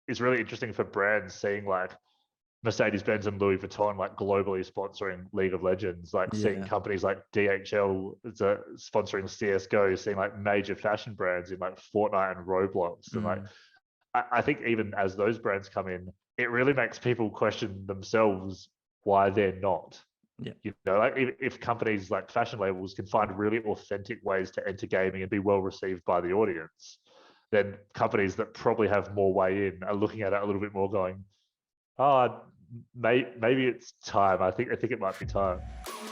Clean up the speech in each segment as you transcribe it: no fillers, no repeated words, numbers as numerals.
is really interesting for brands seeing like Mercedes-Benz and Louis Vuitton like globally sponsoring League of Legends, like seeing Yeah. companies like DHL sponsoring CSGO, seeing like major fashion brands in like Fortnite and Roblox. And like, Mm. I think even as those brands come in, it really makes people question themselves why they're not. Yeah. You know, like if companies like fashion labels can find really authentic ways to enter gaming and be well received by the audience, then companies that probably have more way in are looking at it a little bit more going, oh, maybe it's time. I think it might be time.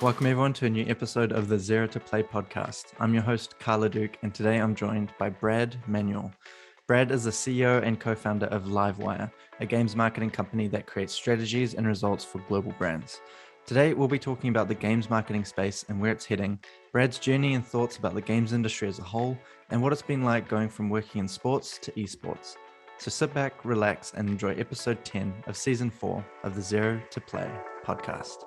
Welcome everyone to a new episode of the Zero to Play podcast. I'm your host, Carla Duke, and today I'm joined by Brad Manuel. Brad is the CEO and co-founder of Livewire, a games marketing company that creates strategies and results for global brands. Today, we'll be talking about the games marketing space and where it's heading, Brad's journey and thoughts about the games industry as a whole, and what it's been like going from working in sports to esports. So sit back, relax, and enjoy episode 10 of season 4 of the Zero to Play podcast.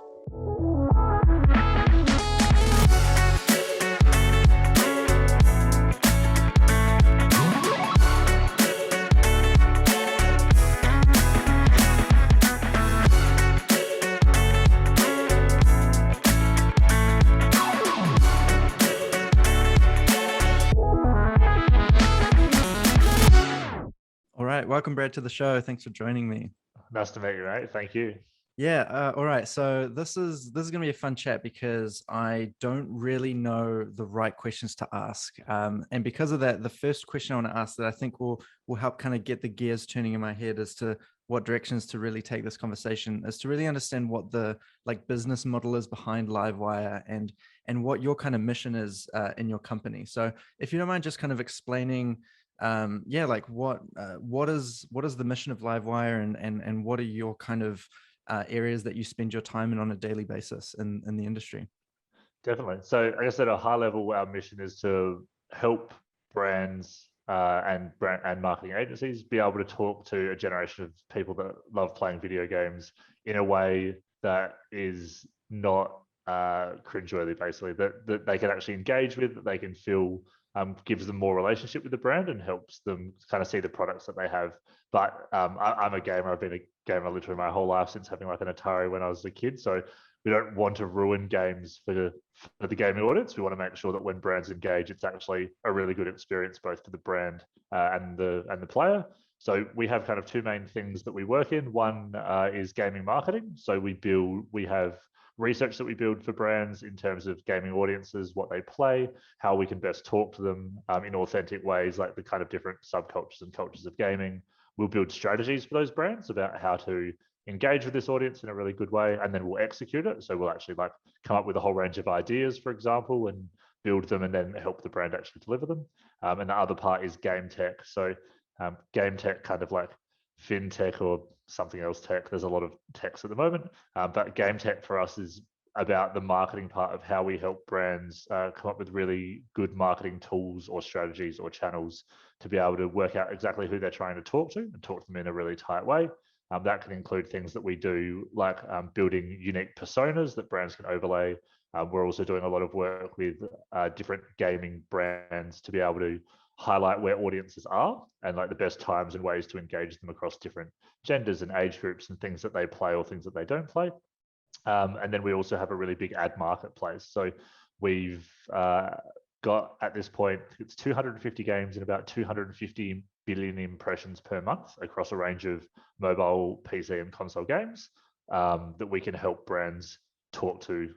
All right, welcome Brad to the show. Thanks for joining me. Nice to meet you, mate. Thank you. Yeah. All right. So this is going to be a fun chat because I don't really know the right questions to ask, and because of that, the first question I want to ask that I think will help kind of get the gears turning in my head as to what directions to really take this conversation is to really understand what the like business model is behind Livewire and what your kind of mission is in your company. So if you don't mind just kind of explaining like what is the mission of Livewire and what are your kind of areas that you spend your time in on a daily basis in the industry? Definitely. So I guess at a high level, our mission is to help brands and marketing agencies be able to talk to a generation of people that love playing video games in a way that is not cringeworthy, basically, that they can actually engage with, that they can feel gives them more relationship with the brand and helps them kind of see the products that they have. But I'm a gamer. I've been a gamer literally my whole life since having like an Atari when I was a kid. So we don't want to ruin games for the gaming audience. We want to make sure that when brands engage, it's actually a really good experience both for the brand and the player. So we have kind of two main things that we work in. One is gaming marketing. So we have research that we build for brands in terms of gaming audiences, what they play, how we can best talk to them in authentic ways, like the kind of different subcultures and cultures of gaming. We'll build strategies for those brands about how to engage with this audience in a really good way, and then we'll execute it. So we'll actually like come up with a whole range of ideas, for example, and build them and then help the brand actually deliver them. And the other part is game tech. So game tech, kind of like fintech or something else tech. There's a lot of techs at the moment, but game tech for us is about the marketing part of how we help brands come up with really good marketing tools or strategies or channels to be able to work out exactly who they're trying to talk to and talk to them in a really tight way. That can include things that we do like building unique personas that brands can overlay. We're also doing a lot of work with different gaming brands to be able to highlight where audiences are and like the best times and ways to engage them across different genders and age groups and things that they play or things that they don't play. And then we also have a really big ad marketplace. So we've got at this point, it's 250 games and about 250 billion impressions per month across a range of mobile, PC, and console games that we can help brands talk to,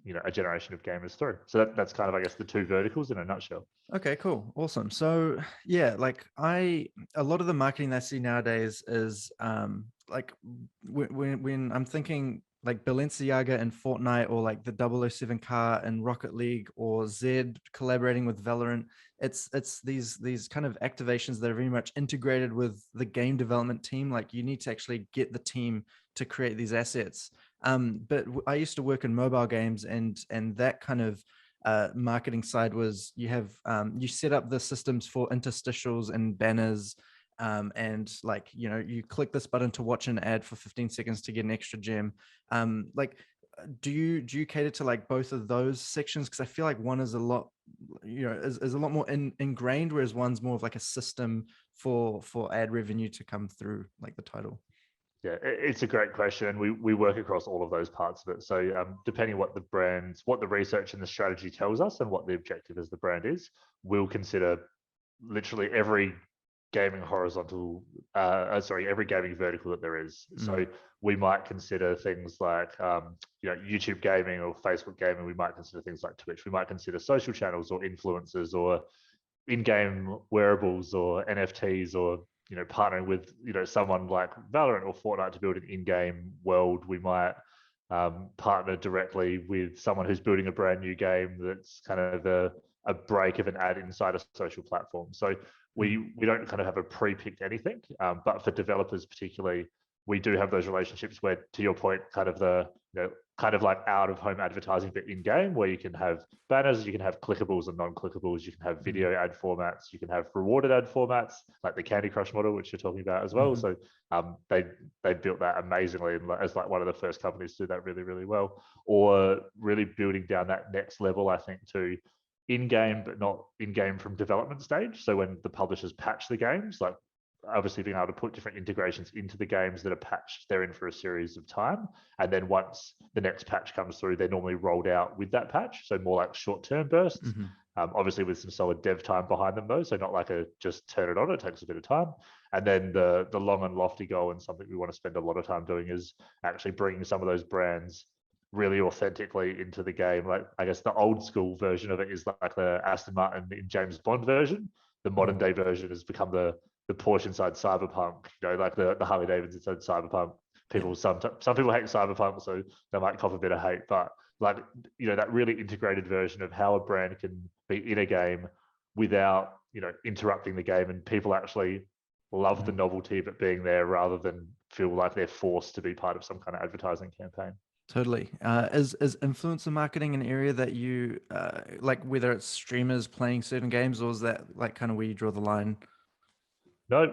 you know, a generation of gamers through. So that's kind of, I guess, the two verticals in a nutshell. Okay, cool. Awesome. So yeah, like a lot of the marketing that I see nowadays is like when I'm thinking like Balenciaga and Fortnite or like the 007 car and Rocket League or Zed collaborating with Valorant, it's these kind of activations that are very much integrated with the game development team. Like you need to actually get the team to create these assets. But I used to work in mobile games and that kind of marketing side was you have you set up the systems for interstitials and banners, and like, you know, you click this button to watch an ad for 15 seconds to get an extra gem. Like do you cater to like both of those sections? Because I feel like one is a lot, is a lot more ingrained, whereas one's more of like a system for ad revenue to come through, like the title. Yeah, it's a great question, and we work across all of those parts of it. So depending what what the research and the strategy tells us, and what the objective as the brand is, we'll consider literally every gaming horizontal, every gaming vertical that there is. So we might consider things like, YouTube gaming or Facebook gaming. We might consider things like Twitch. We might consider social channels or influencers or in-game wearables or NFTs, or partnering with someone like Valorant or Fortnite to build an in-game world. We might partner directly with someone who's building a brand new game that's kind of a break of an ad inside a social platform. So we don't kind of have a pre-picked anything, but for developers particularly, we do have those relationships where, to your point, kind of like out of home advertising, but in game, where you can have banners, you can have clickables and non-clickables, you can have video ad formats, you can have rewarded ad formats, like the Candy Crush model, which you're talking about as well. So they built that amazingly, as like one of the first companies to do that really, really well. Or really building down that next level, I think, to in-game, but not in-game from development stage. So when the publishers patch the games, like obviously being able to put different integrations into the games that are patched, they're in for a series of time. And then once the next patch comes through, they're normally rolled out with that patch. So more like short-term bursts, obviously with some solid dev time behind them though. So not like a just turn it on, it takes a bit of time. And then the long and lofty goal, and something we want to spend a lot of time doing, is actually bringing some of those brands really authentically into the game. Like, I guess the old school version of it is like the Aston Martin in James Bond version. The modern day version has become the Porsche inside Cyberpunk, like the Harley Davidson inside Cyberpunk. Some people hate Cyberpunk, so they might cop a bit of hate, but like, that really integrated version of how a brand can be in a game without, interrupting the game, and people actually love the novelty of it being there rather than feel like they're forced to be part of some kind of advertising campaign. Totally. Is influencer marketing an area that you like, whether it's streamers playing certain games, or is that like kind of where you draw the line? No,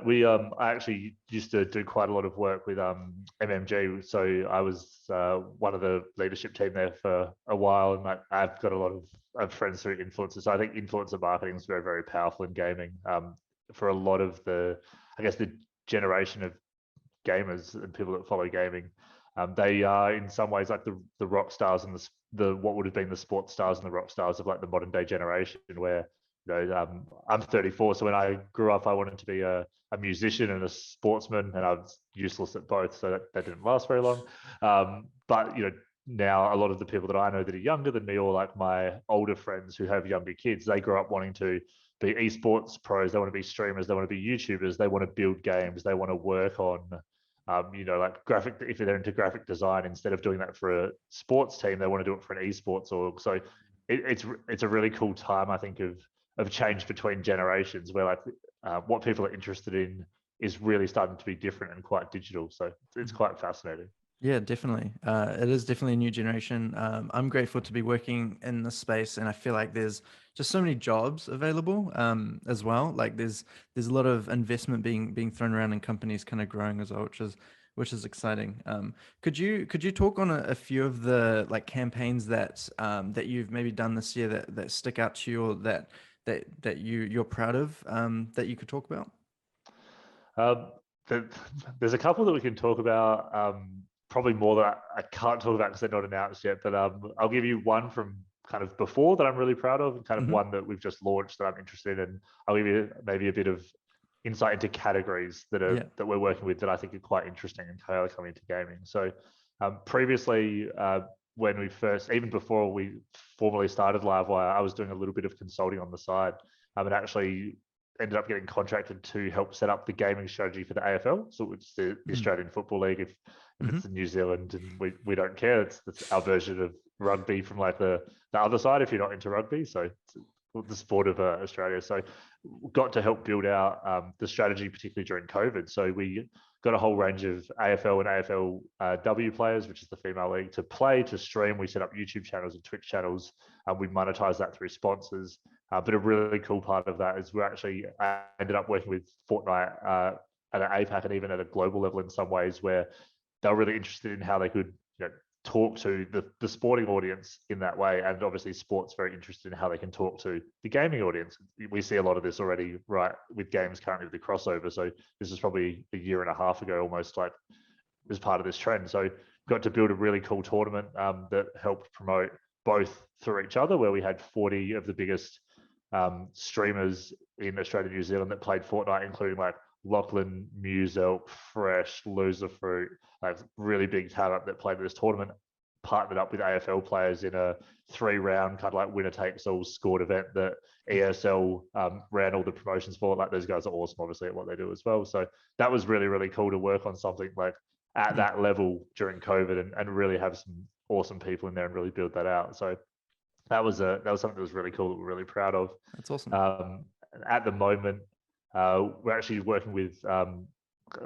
I actually used to do quite a lot of work with MMG. So I was one of the leadership team there for a while, and I've got a lot of friends through influencers. So I think influencer marketing is very, very powerful in gaming. For a lot of the generation of gamers and people that follow gaming, they are in some ways like the rock stars and the what would have been the sports stars and the rock stars of like the modern day generation, where I'm 34, so when I grew up, I wanted to be a musician and a sportsman, and I was useless at both, so that didn't last very long. But now a lot of the people that I know that are younger than me, or like my older friends who have younger kids, they grow up wanting to be esports pros, they want to be streamers, they want to be YouTubers, they want to build games, they want to work on like graphic, if they're into graphic design, instead of doing that for a sports team, they want to do it for an esports org. So it's a really cool time, I think, of change between generations, where like what people are interested in is really starting to be different and quite digital. So it's quite fascinating. Yeah, definitely. It is definitely a new generation. I'm grateful to be working in this space, and I feel like there's just so many jobs available as well. Like there's a lot of investment being thrown around, and companies kind of growing as well, which is exciting. Could you talk on a few of the like campaigns that that you've maybe done this year that stick out to you, or that you're proud of, that you could talk about? There's a couple that we can talk about. Probably more that I can't talk about because they're not announced yet, but I'll give you one from kind of before that I'm really proud of, and kind of one that we've just launched that I'm interested in, and I'll give you maybe a bit of insight into categories that we're working with that I think are quite interesting and how they're coming into gaming. So previously, when we first, even before we formally started Livewire, I was doing a little bit of consulting on the side, and actually ended up getting contracted to help set up the gaming strategy for the AFL. So it's the Australian Football League. If it's in New Zealand, and we don't care, it's our version of rugby from like the other side, if you're not into rugby. So it's the sport of Australia. So got to help build out the strategy, particularly during COVID. So we got a whole range of AFL and AFLW players, which is the female league, to play, to stream. We set up YouTube channels and Twitch channels, and we monetize that through sponsors. But a really cool part of that is we actually ended up working with Fortnite at an APAC and even at a global level in some ways, where they were really interested in how they could talk to the sporting audience in that way, and obviously sports very interested in how they can talk to the gaming audience. We see a lot of this already, right, with games currently with the crossover. So this is probably a year and a half ago, almost, like, as part of this trend. So got to build a really cool tournament that helped promote both through each other, where we had 40 of the biggest streamers in Australia and New Zealand that played Fortnite, including like Lachlan, Muselk, Fresh, Loserfruit, like really big talent that played this tournament, partnered up with AFL players in a 3-round kind of like winner takes all scored event that ESL ran all the promotions for. Like, those guys are awesome, obviously, at what they do as well. So that was really, really cool to work on something like at that level during COVID, and really have some awesome people in there and really build that out. So that was something that was really cool that we're really proud of. That's awesome. At the moment, we're actually working with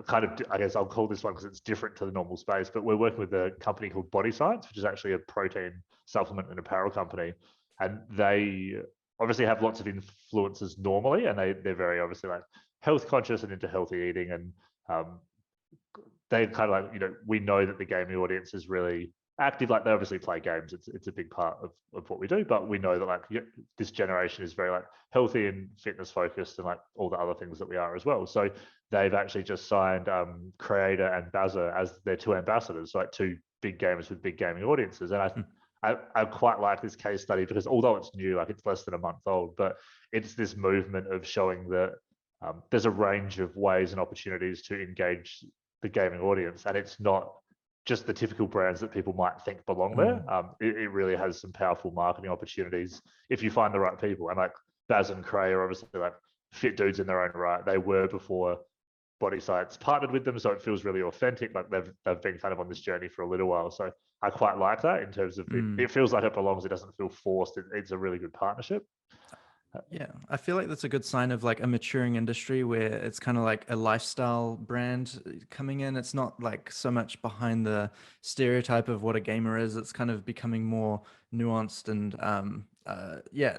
kind of, I guess I'll call this one because it's different to the normal space, but we're working with a company called Body Science, which is actually a protein supplement and apparel company. And they obviously have lots of influencers normally, and they're very obviously like health conscious and into healthy eating. And they kind of like, we know that the gaming audience is really active. Like, they obviously play games. It's a big part of what we do, but we know that like this generation is very like healthy and fitness focused, and like all the other things that we are as well. So they've actually just signed Creator and Bazza as their 2 ambassadors, so like 2 big gamers with big gaming audiences. And I quite like this case study because although it's new, like it's less than a month old, but it's this movement of showing that there's a range of ways and opportunities to engage the gaming audience, and it's not just the typical brands that people might think belong there. It really has some powerful marketing opportunities if you find the right people. And like Baz and Cray are obviously like fit dudes in their own right. They were before Body Science partnered with them, so it feels really authentic. Like they've been kind of on this journey for a little while. So I quite like that in terms of it feels like it belongs. It doesn't feel forced. It's a really good partnership. Yeah, I feel like that's a good sign of like a maturing industry where it's kind of like a lifestyle brand coming in. It's not like so much behind the stereotype of what a gamer is. It's kind of becoming more nuanced and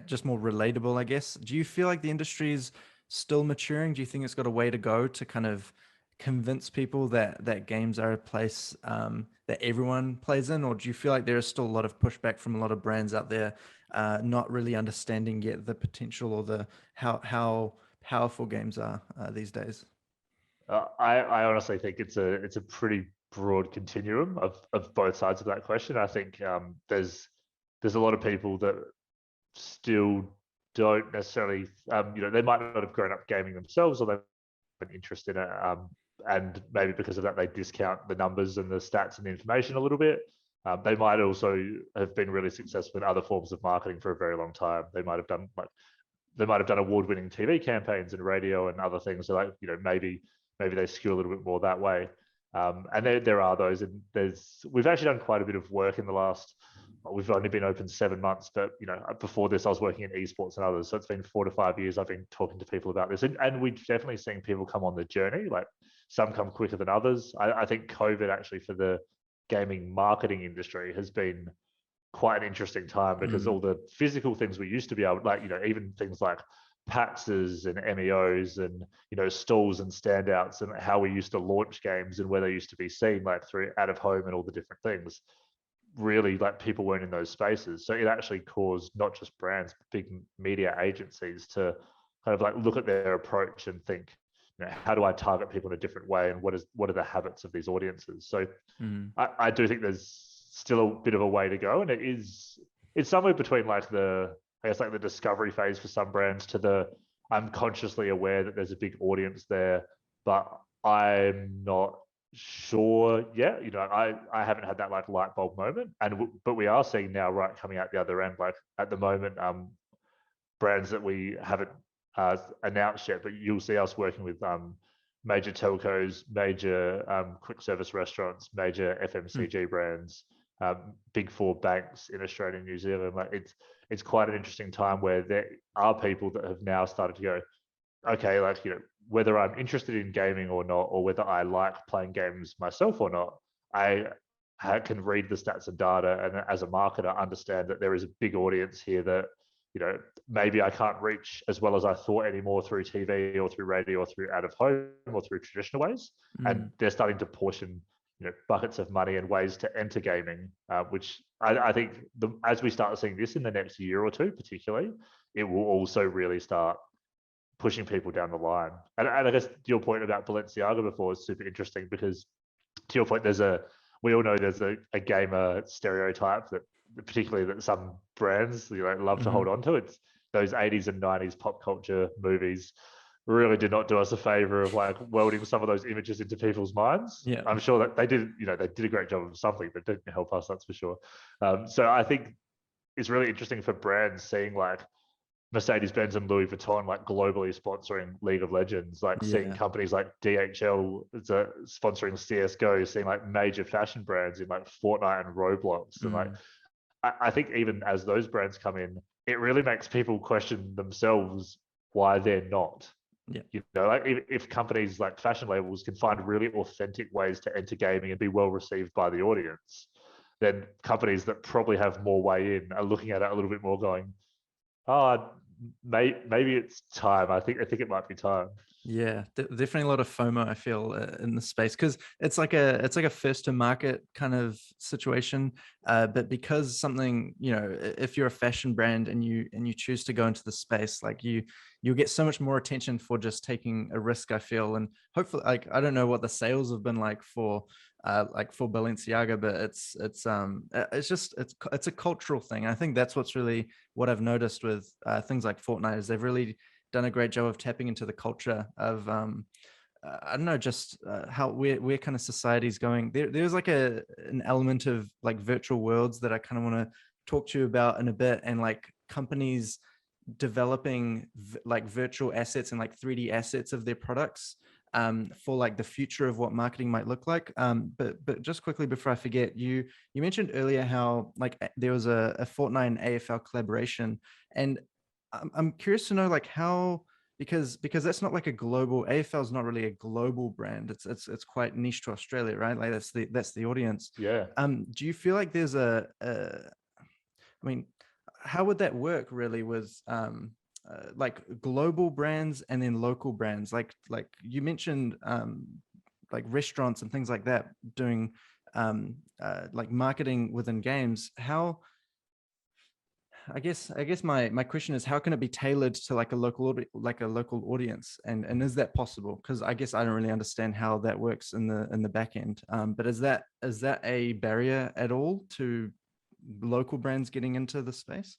just more relatable, I guess. Do you feel like the industry is still maturing? Do you think it's got a way to go to kind of convince people that games are a place that everyone plays in? Or do you feel like there is still a lot of pushback from a lot of brands out there not really understanding yet the potential or the how powerful games are these days? I honestly think it's a pretty broad continuum of both sides of that question. I think there's a lot of people that still don't necessarily they might not have grown up gaming themselves, or they've an interest in it, and maybe because of that they discount the numbers and the stats and the information a little bit. They might also have been really successful in other forms of marketing for a very long time. They might have done award-winning TV campaigns and radio and other things. So like, maybe they skew a little bit more that way. And there are those, and we've actually done quite a bit of work in the last. We've only been open 7 months, but before this I was working in esports and others. So it's been 4 to 5 years I've been talking to people about this, and we've definitely seen people come on the journey. Like, some come quicker than others. I think COVID actually for the gaming marketing industry has been quite an interesting time, because all the physical things we used to be able, like, even things like PAXs and MEOs and, stalls and standouts, and how we used to launch games and where they used to be seen, like through out of home and all the different things. Really, like, people weren't in those spaces. So it actually caused not just brands, but big media agencies to kind of like look at their approach and think, how do I target people in a different way, and what are the habits of these audiences? So I do think there's still a bit of a way to go, and it's somewhere between like the discovery phase for some brands to the I'm consciously aware that there's a big audience there, but I'm not sure yet. I haven't had that like light bulb moment, but we are seeing now, right, coming out the other end, like at the moment, brands that we haven't announced yet, but you'll see us working with major telcos, major quick service restaurants, major FMCG brands, big 4 banks in Australia and New Zealand. Like, it's quite an interesting time where there are people that have now started to go, okay, like, whether I'm interested in gaming or not, or whether I like playing games myself or not, I can read the stats and data, and as a marketer understand that there is a big audience here that maybe I can't reach as well as I thought anymore through TV or through radio or through out of home or through traditional ways. And they're starting to portion buckets of money and ways to enter gaming, which I think as we start seeing this in the next year or two, particularly, it will also really start pushing people down the line. And I guess your point about Balenciaga before is super interesting because, to your point, we all know there's a gamer stereotype that particularly that some brands love to hold on to. It's those 80s and 90s pop culture movies really did not do us a favor of welding some of those images into people's minds. Yeah, I'm sure that they did a great job of something, but didn't help us, that's for sure. So I think it's really interesting for brands seeing Mercedes-Benz and Louis Vuitton globally sponsoring League of Legends, seeing companies like DHL sponsoring CSGO, seeing major fashion brands in Fortnite and Roblox. And I think even as those brands come in, it really makes people question themselves why they're not. Yeah. If companies like fashion labels can find really authentic ways to enter gaming and be well received by the audience, then companies that probably have more way in are looking at it a little bit more going, maybe it's time. I think it might be time. Yeah, definitely a lot of FOMO, I feel, in the space, because it's like a first to market kind of situation. But because something, if you're a fashion brand and you choose to go into the space, you'll get so much more attention for just taking a risk, I feel. And hopefully, I don't know what the sales have been for Balenciaga, but it's a cultural thing. I think that's what's really what I've noticed with things like Fortnite is they've really done a great job of tapping into the culture of I don't know, just how where kind of society's going. There's an element of virtual worlds that I kind of want to talk to you about in a bit, and companies developing virtual assets and 3D assets of their products for the future of what marketing might look like. But just quickly before I forget, you mentioned earlier how there was a Fortnite and AFL collaboration, and I'm curious to know how, because that's not a global, AFL is not really a global brand. It's quite niche to Australia, right? That's the audience. Yeah. Do you feel like there's I mean, how would that work really with global brands and then local brands? Like you mentioned restaurants and things like that doing marketing within games. How, I guess my question is, how can it be tailored to a local audience, and is that possible? Because I guess I don't really understand how that works in the back end. But is that a barrier at all to local brands getting into the space?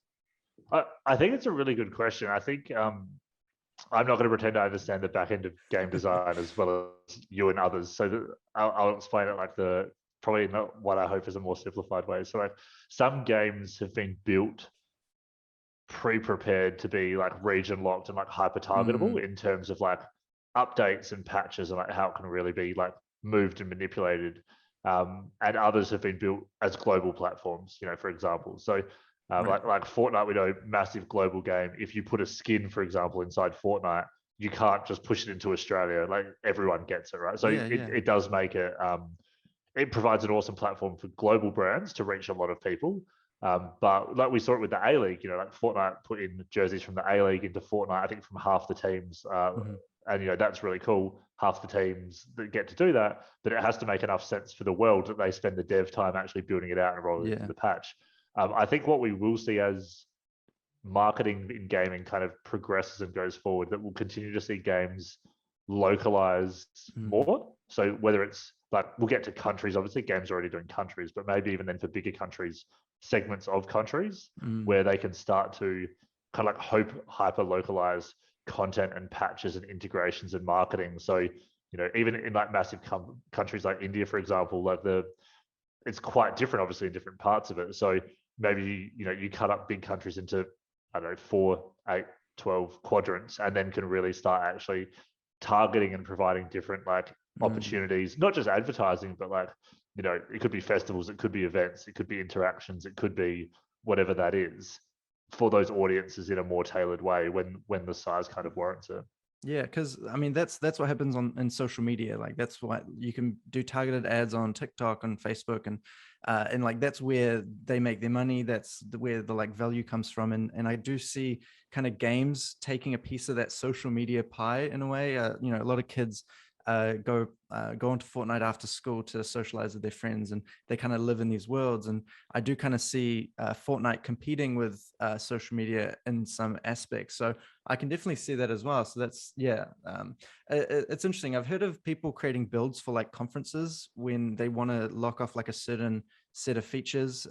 I think it's a really good question. I think I'm not going to pretend I understand the back end of game design as well as you and others. So I'll explain it probably not what I hope is a more simplified way. So some games have been built pre-prepared to be region locked and hyper targetable in terms of updates and patches and how it can really be moved and manipulated. And others have been built as global platforms, for example. So like Fortnite, we know, massive global game. If you put a skin, for example, inside Fortnite, you can't just push it into Australia. Everyone gets it, right? So it does make it, it provides an awesome platform for global brands to reach a lot of people. But we saw it with the A-League, Fortnite put in jerseys from the A-League into Fortnite, I think from half the teams. And, that's really cool, half the teams that get to do that, but it has to make enough sense for the world that they spend the dev time actually building it out and rolling it into the patch. I think what we will see as marketing in gaming kind of progresses and goes forward, that we'll continue to see games localized more. So whether it's we'll get to countries, obviously games are already doing countries, but maybe even then for bigger countries, segments of countries where they can start to kind of hyper localize content and patches and integrations and marketing. So, even in massive countries like India, for example, it's quite different, obviously, in different parts of it. So maybe, you cut up big countries into, I don't know, 4, 8, 12 quadrants, and then can really start actually targeting and providing different opportunities, not just advertising, but it could be festivals, it could be events, it could be interactions, it could be whatever that is, for those audiences in a more tailored way when the size kind of warrants it. Yeah, because I mean that's what happens in social media. That's why you can do targeted ads on TikTok and Facebook, and that's where they make their money. That's where the value comes from. And I do see kind of games taking a piece of that social media pie in a way. A lot of kids go go onto Fortnite after school to socialize with their friends, and they kind of live in these worlds. And I do kind of see Fortnite competing with social media in some aspects. So I can definitely see that as well. So that's, yeah, it's interesting. I've heard of people creating builds for like conferences when they want to lock off like a certain set of features.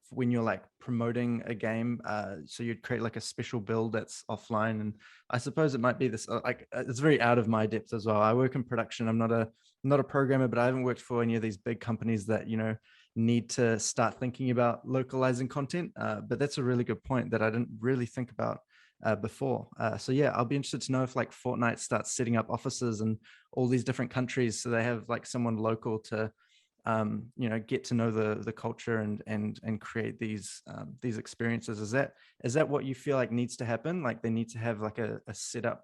When you're like promoting a game, so you'd create like a special build that's offline. And I suppose it might be this, like, it's very out of my depth as well. I work in production. I'm not a programmer, but I haven't worked for any of these big companies that, you know, need to start thinking about localizing content. But that's a really good point that I didn't really think about before. So yeah, I'll be interested to know if like Fortnite starts setting up offices in all these different countries, so they have like someone local to you know, get to know the culture and create these experiences. Is that what you feel like needs to happen? Like they need to have like a setup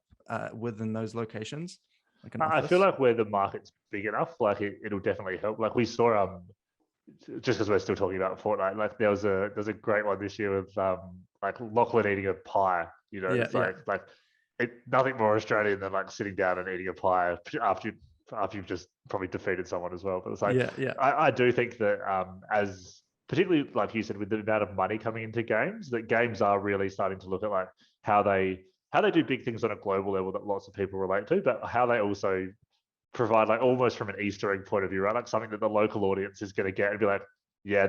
within those locations, like an I office? feel like where the market's big enough, like it'll definitely help. Like we saw, just because we're still talking about Fortnite, like there's a great one this year with like Lachlan eating a pie. You know, Yeah, it's yeah, like nothing more Australian than like sitting down and eating a pie after you've just probably defeated someone as well. But it's like yeah, yeah. I do think that as particularly like you said, with the amount of money coming into games, that games are really starting to look at like how they do big things on a global level that lots of people relate to, but how they also provide like almost from an Easter egg point of view, right? Like something that the local audience is going to get and be like, yeah,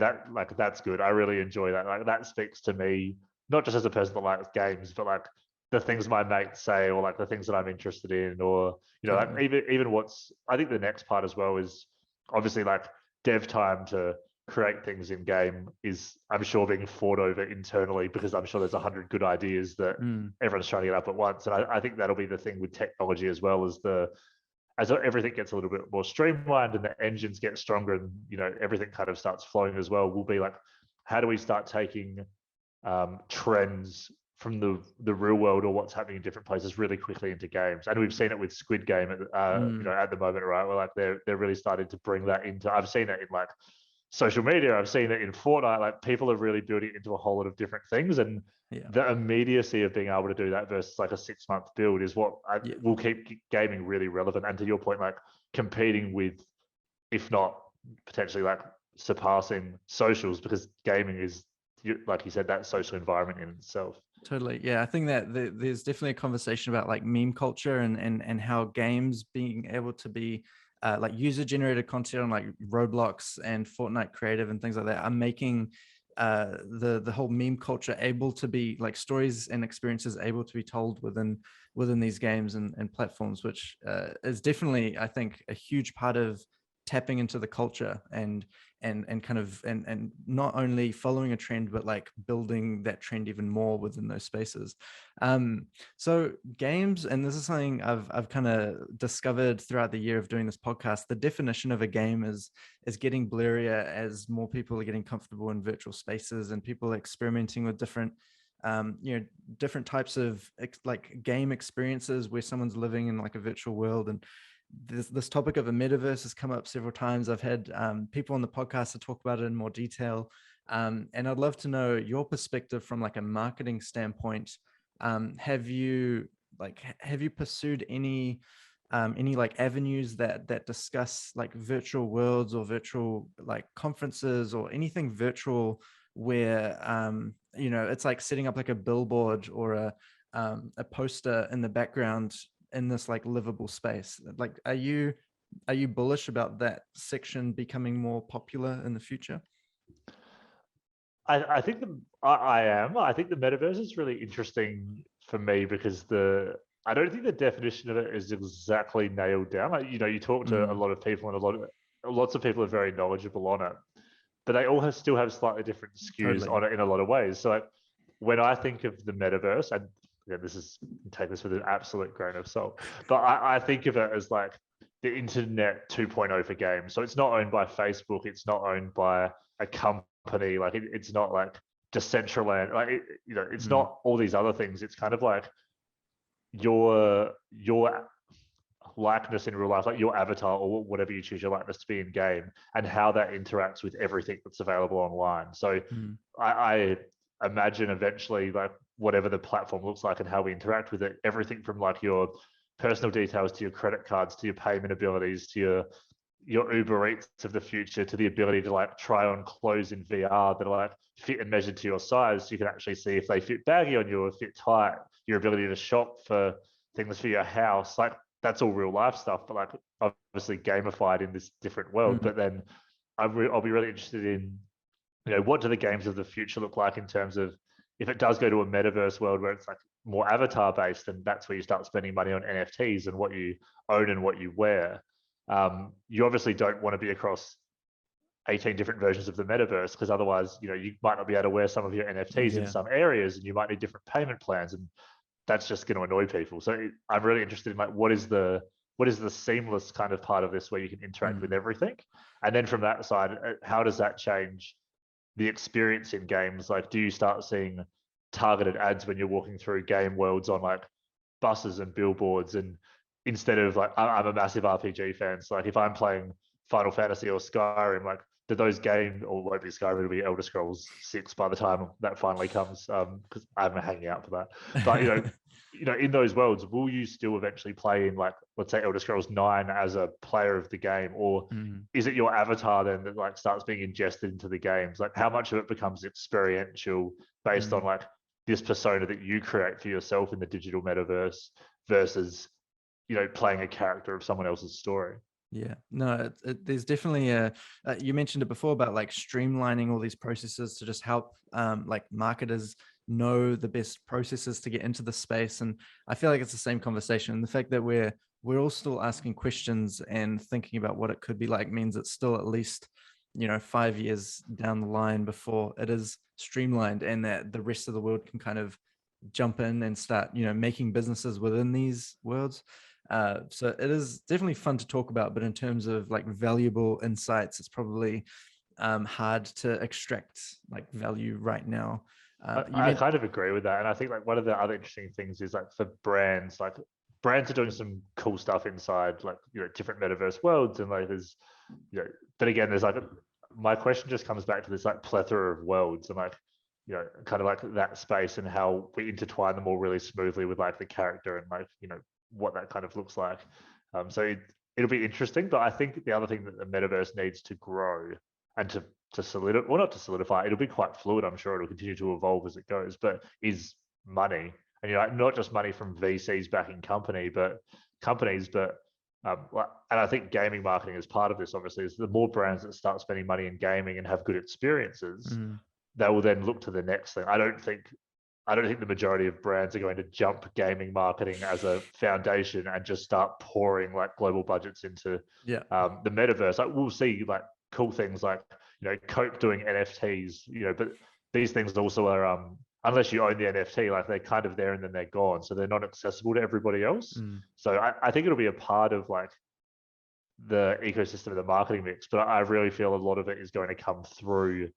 that's good. I really enjoy that. Like that speaks to me, not just as a person that likes games, but like the things my mates say, or like the things that I'm interested in, or you know, like Totally. even what's I think the next part as well is obviously like dev time to create things in game is I'm sure being fought over internally, because I'm sure there's 100 good ideas that Mm, everyone's trying to get up at once. And I think that'll be the thing with technology as well, as everything gets a little bit more streamlined and the engines get stronger, and you know everything kind of starts flowing as well, will be like, how do we start taking trends from the real world or what's happening in different places really quickly into games? And we've seen it with Squid Game at you know, at the moment, right? Where like they're really starting to bring that into. I've seen it in like social media. I've seen it in Fortnite. Like people are really building it into a whole lot of different things, and yeah, the immediacy of being able to do that versus like a 6-month build is what yeah. will keep gaming really relevant. And to your point, like competing with, if not potentially like surpassing socials, because gaming is, like you said, that social environment in itself. Totally. Yeah, I think that there's definitely a conversation about like meme culture and how games being able to be like user generated content on like Roblox and Fortnite Creative and things like that are making the whole meme culture able to be like stories and experiences able to be told within these games and platforms, which is definitely, I think, a huge part of tapping into the culture and kind of and not only following a trend but like building that trend even more within those spaces. So games, and this is something I've kind of discovered throughout the year of doing this podcast, the definition of a game is getting blurrier as more people are getting comfortable in virtual spaces and people are experimenting with different you know, different types of like game experiences where someone's living in like a virtual world. And this topic of a metaverse has come up several times. I've had people on the podcast to talk about it in more detail. And I'd love to know your perspective from like a marketing standpoint. Have you pursued any like avenues that discuss like virtual worlds or virtual like conferences or anything virtual where you know, it's like setting up like a billboard or a poster in the background in this like livable space? Like, are you bullish about that section becoming more popular in the future? I think I am. I think the metaverse is really interesting for me because I don't think the definition of it is exactly nailed down. Like, you know, you talk to a Mm, lot of people, and lots of people are very knowledgeable on it, but they all still have slightly different skews totally. on it in a lot of ways. So like, when I think of the metaverse, and yeah, take this with an absolute grain of salt, but I think of it as like the internet 2.0 for games. So it's not owned by Facebook, it's not owned by a company, like it's not like Decentraland, like you know, it's Mm, not all these other things. It's kind of like your likeness in real life, like your avatar or whatever you choose your likeness to be in game, and how that interacts with everything that's available online. So mm, I imagine eventually, like whatever the platform looks like and how we interact with it, everything from like your personal details, to your credit cards, to your payment abilities, to your Uber Eats of the future, to the ability to like try on clothes in VR that are like fit and measured to your size. So you can actually see if they fit baggy on you or fit tight, your ability to shop for things for your house. Like that's all real life stuff, but like obviously gamified in this different world. But then I'll be really interested in, what do the games of the future look like in terms of if it does go to a metaverse world where it's like more avatar based, and that's where you start spending money on NFTs and what you own and what you wear. You obviously don't want to be across 18 different versions of the metaverse, because otherwise, you might not be able to wear some of your NFTs in some areas, and you might need different payment plans, and that's just going to annoy people. So I'm really interested in like what is the seamless kind of part of this where you can interact with everything, and then from that side, how does that change the experience in games? Like, do you start seeing targeted ads when you're walking through game worlds on like buses and billboards, and instead of like, I'm a massive RPG fan, so like if I'm playing Final Fantasy or Skyrim, like do those games, or won't be Skyrim, it'll be Elder Scrolls 6 by the time that finally comes, because I'm hanging out for that. But in those worlds, will you still eventually play in like, let's say Elder Scrolls 9 as a player of the game, or is it your avatar then that like starts being ingested into the games? Like how much of it becomes experiential based on like this persona that you create for yourself in the digital metaverse versus playing a character of someone else's story? Yeah, no, there's definitely you mentioned it before about like streamlining all these processes to just help like marketers know the best processes to get into the space. And I feel like it's the same conversation. The fact that we're all still asking questions and thinking about what it could be like means it's still at least 5 years down the line before it is streamlined, and that the rest of the world can kind of jump in and start making businesses within these worlds. So it is definitely fun to talk about, but in terms of like valuable insights, it's probably hard to extract like value right now. I kind of agree with that, and I think like one of the other interesting things is like for brands, like brands are doing some cool stuff inside like different metaverse worlds, and like there's but again there's like my question just comes back to this like plethora of worlds, and like kind of like that space and how we intertwine them all really smoothly with like the character and like what that kind of looks like. So it'll be interesting, but I think the other thing that the metaverse needs to grow and to solidify, well, not to solidify, it'll be quite fluid. I'm sure it'll continue to evolve as it goes, but is money. And like not just money from VCs backing companies, but and I think gaming marketing is part of this. Obviously, is the more brands that start spending money in gaming and have good experiences, they will then look to the next thing. I don't think the majority of brands are going to jump gaming marketing as a foundation and just start pouring like global budgets into the metaverse. Like we'll see like cool things like Coke doing NFTs, but these things also are unless you own the NFT, like they're kind of there and then they're gone, so they're not accessible to everybody else. So I think it'll be a part of like the ecosystem of the marketing mix, but I really feel a lot of it is going to come through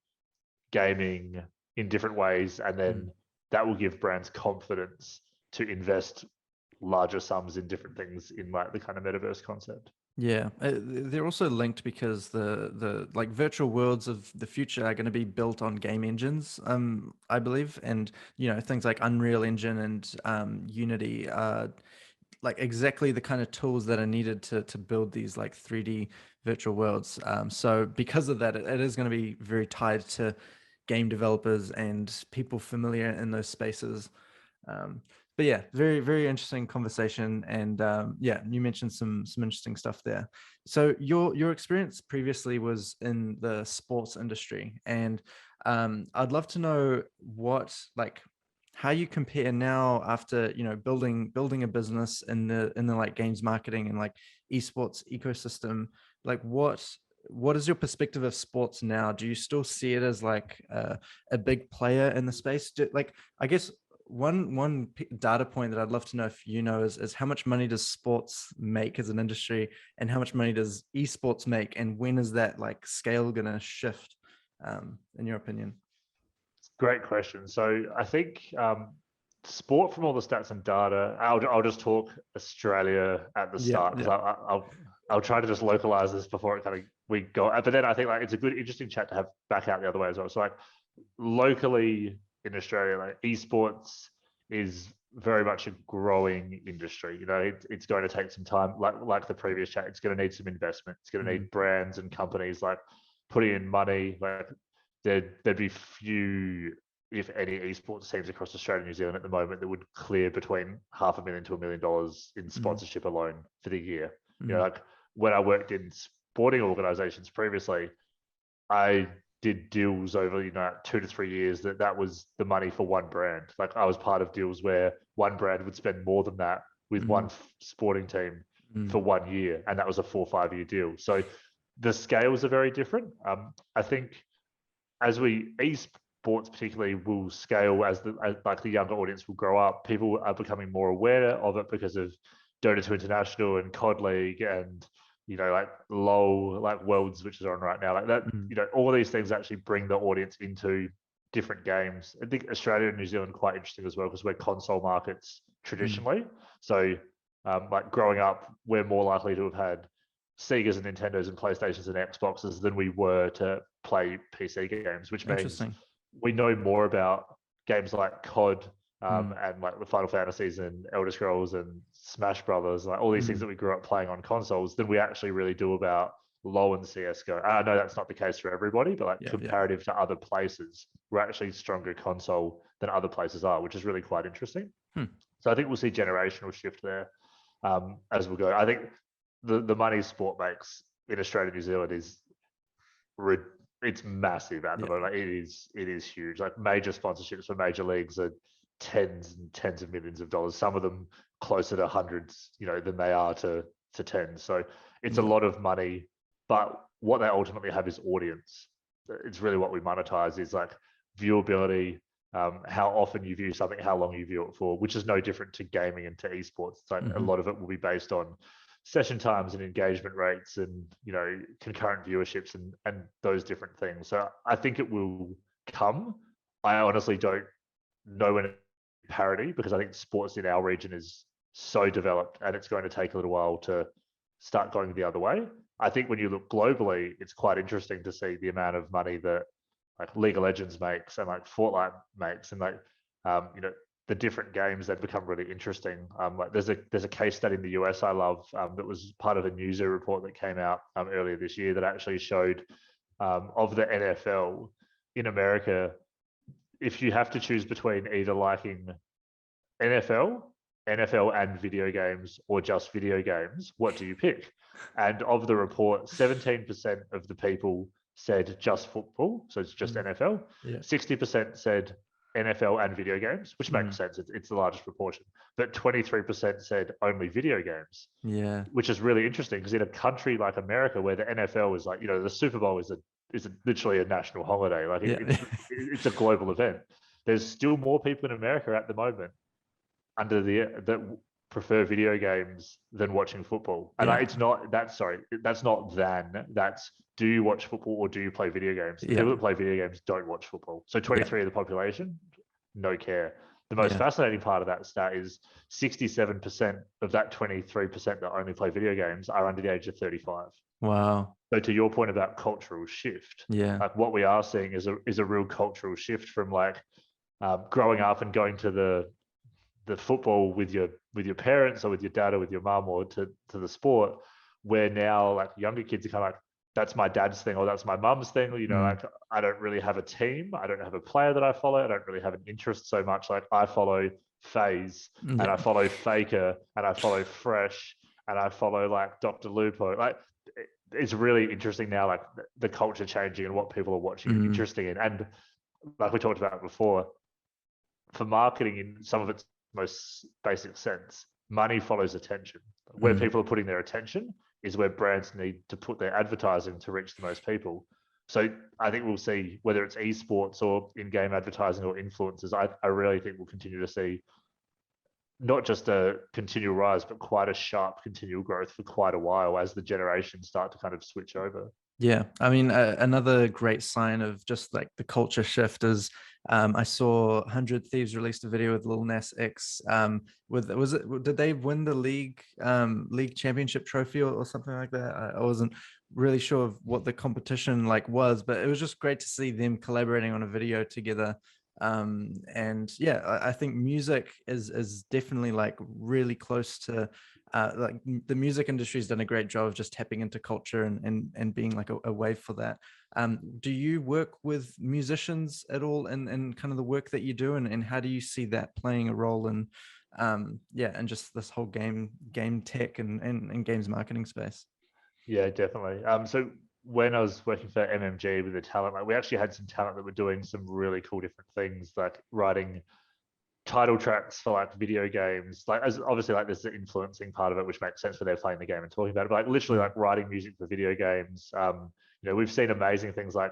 gaming in different ways, and then that will give brands confidence to invest larger sums in different things in like the kind of metaverse concept. Yeah, they're also linked because the like virtual worlds of the future are going to be built on game engines, I believe, and things like Unreal Engine and Unity are like exactly the kind of tools that are needed to build these like 3D virtual worlds. So because of that, it is going to be very tied to game developers and people familiar in those spaces. But yeah, very, very interesting conversation. And yeah, you mentioned some interesting stuff there. So your experience previously was in the sports industry, and I'd love to know how you compare now after building a business in the like games marketing and like esports ecosystem. Like what is your perspective of sports now? Do you still see it as like a big player in the space? I guess one data point that I'd love to know if is how much money does sports make as an industry, and how much money does esports make, and when is that like scale gonna shift, in your opinion? Great question. So I think sport, from all the stats and data, I'll just talk Australia at the start, because I'll try to just localize this before it kind of we go. But then I think like it's a good, interesting chat to have back out the other way as well. So like locally in Australia, like esports is very much a growing industry. You know, it's going to take some time. Like the previous chat, it's going to need some investment. It's going to need brands and companies like putting in money. Like there'd be few, if any, esports teams across Australia and New Zealand at the moment that would clear between $500,000 to $1 million in sponsorship alone for the year. You know, like when I worked in sporting organizations previously, I did deals over 2 to 3 years that was the money for one brand. Like I was part of deals where one brand would spend more than that with one sporting team for 1 year, and that was a 4 or 5 year deal. So the scales are very different. I think as esports particularly will scale as the younger audience will grow up, people are becoming more aware of it because of Dota 2 International and COD League and like LOL, like Worlds, which is on right now, like that. All of these things actually bring the audience into different games. I think Australia and New Zealand are quite interesting as well because we're console markets traditionally. So like growing up, we're more likely to have had Segas and Nintendos and PlayStations and Xboxes than we were to play PC games, which means we know more about games like COD and like the Final Fantasies and Elder Scrolls and Smash Brothers, like all these things that we grew up playing on consoles, than we actually really do about LoL and CSGO. I know that's not the case for everybody, but like comparative to other places, we're actually stronger console than other places are, which is really quite interesting. So I think we'll see generational shift there as we go. I think the money sport makes in Australia and New Zealand it's massive at the moment. Like it is huge. Like major sponsorships for major leagues are tens and tens of millions of dollars. Some of them closer to hundreds, than they are to tens. So it's a lot of money, but what they ultimately have is audience. It's really what we monetize is like viewability, how often you view something, how long you view it for, which is no different to gaming and to esports. It's like a lot of it will be based on session times and engagement rates and concurrent viewerships and those different things. So I think it will come. I honestly don't know when it's parity because I think sports in our region is so developed and it's going to take a little while to start going the other way. I think when you look globally, it's quite interesting to see the amount of money that like League of Legends makes and like Fortnite makes and like the different games that become really interesting. Like there's a case study in the US I love that was part of a Newzoo report that came out earlier this year that actually showed of the NFL in America, if you have to choose between either liking NFL and video games or just video games, what do you pick? And of the report, 17% of the people said just football, so it's just NFL. 60% said NFL and video games, which makes sense. It's the largest proportion. But 23% said only video games. Yeah. Which is really interesting because in a country like America where the NFL is like, the Super Bowl is literally a national holiday. Like it's a global event. There's still more people in America at the moment that prefer video games than watching football. And that's do you watch football or do you play video games? The people that play video games don't watch football. So 23 of the population, no care. The most fascinating part of that stat is 67% of that 23% that only play video games are under the age of 35. Wow. So to your point about cultural shift, like what we are seeing is a real cultural shift from like growing up and going to the football with your parents or with your dad or with your mum or to the sport, where now like younger kids are kind of like, that's my dad's thing or that's my mum's thing. Like I don't really have a team. I don't have a player that I follow. I don't really have an interest so much. Like I follow FaZe and I follow Faker and I follow Fresh and I follow like Dr. Lupo. Like it's really interesting now, like the culture changing and what people are watching and interesting in. And like we talked about before, for marketing in some of its most basic sense, money follows attention. Where people are putting their attention is where brands need to put their advertising to reach the most people. So I think we'll see whether it's esports or in-game advertising or influencers. I really think we'll continue to see not just a continual rise, but quite a sharp continual growth for quite a while as the generations start to kind of switch over. Yeah, I mean, another great sign of just like the culture shift is I saw 100 Thieves released a video with Lil Nas X. Did they win the league championship trophy or something like that? I wasn't really sure of what the competition like was, but it was just great to see them collaborating on a video together. And yeah, I think music is definitely like really close to like the music industry's done a great job of just tapping into culture and being like a wave for that. Do you work with musicians at all in kind of the work that you do, and how do you see that playing a role in yeah, and just this whole game tech and games marketing space? Yeah, definitely. So when I was working for MMG with the talent, like we actually had some talent that were doing some really cool different things, like writing title tracks for like video games. Like as obviously like there's the influencing part of it, which makes sense for they're playing the game and talking about it. But like literally like writing music for video games. You know, we've seen amazing things like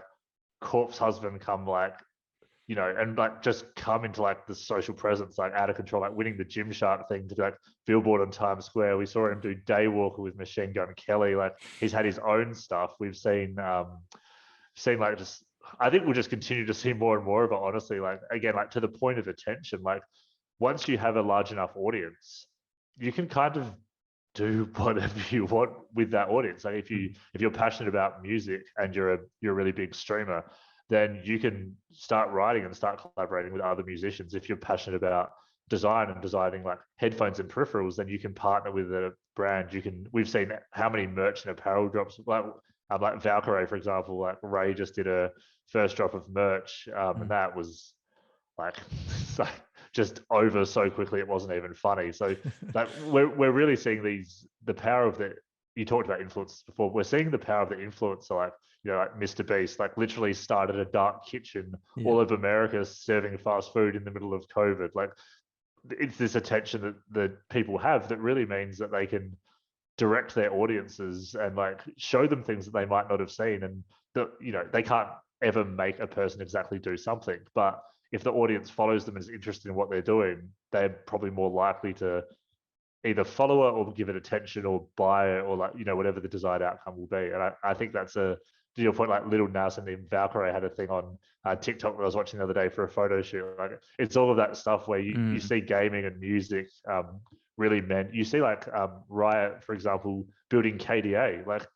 Corpse Husband come like, you know, and like just come into like the social presence, like out of control, like winning the Gymshark thing to be like Billboard on Times Square. We saw him do Daywalker with Machine Gun Kelly. Like he's had his own stuff. We've seen like just, I think we'll just continue to see more and more of it, honestly. Like again, like to the point of attention, like once you have a large enough audience, you can kind of do whatever you want with that audience. Like if you're passionate about music and you're a really big streamer, then you can start writing and start collaborating with other musicians. If you're passionate about design and designing like headphones and peripherals, then you can partner with a brand. We've seen how many merch and apparel drops, like Valkyrie, for example, like Ray just did a first drop of merch, and that was like, like just over so quickly it wasn't even funny. So like we're really seeing the power of the, you talked about influencers before, we're seeing the power of the influencer, like, you know, like Mr. Beast, like literally started a dark kitchen all over America serving fast food in the middle of COVID. Like it's this attention that people have that really means that they can direct their audiences and like show them things that they might not have seen. And that, you know, they can't ever make a person exactly do something, but if the audience follows them and is interested in what they're doing, they're probably more likely to either follow it or give it attention or buy it, or like, you know, whatever the desired outcome will be. And I think that's to your point, like Little Nas and Valkyrie had a thing on TikTok that I was watching the other day for a photo shoot. Like it's all of that stuff where you see gaming and music really meant, you see like Riot, for example, building KDA, like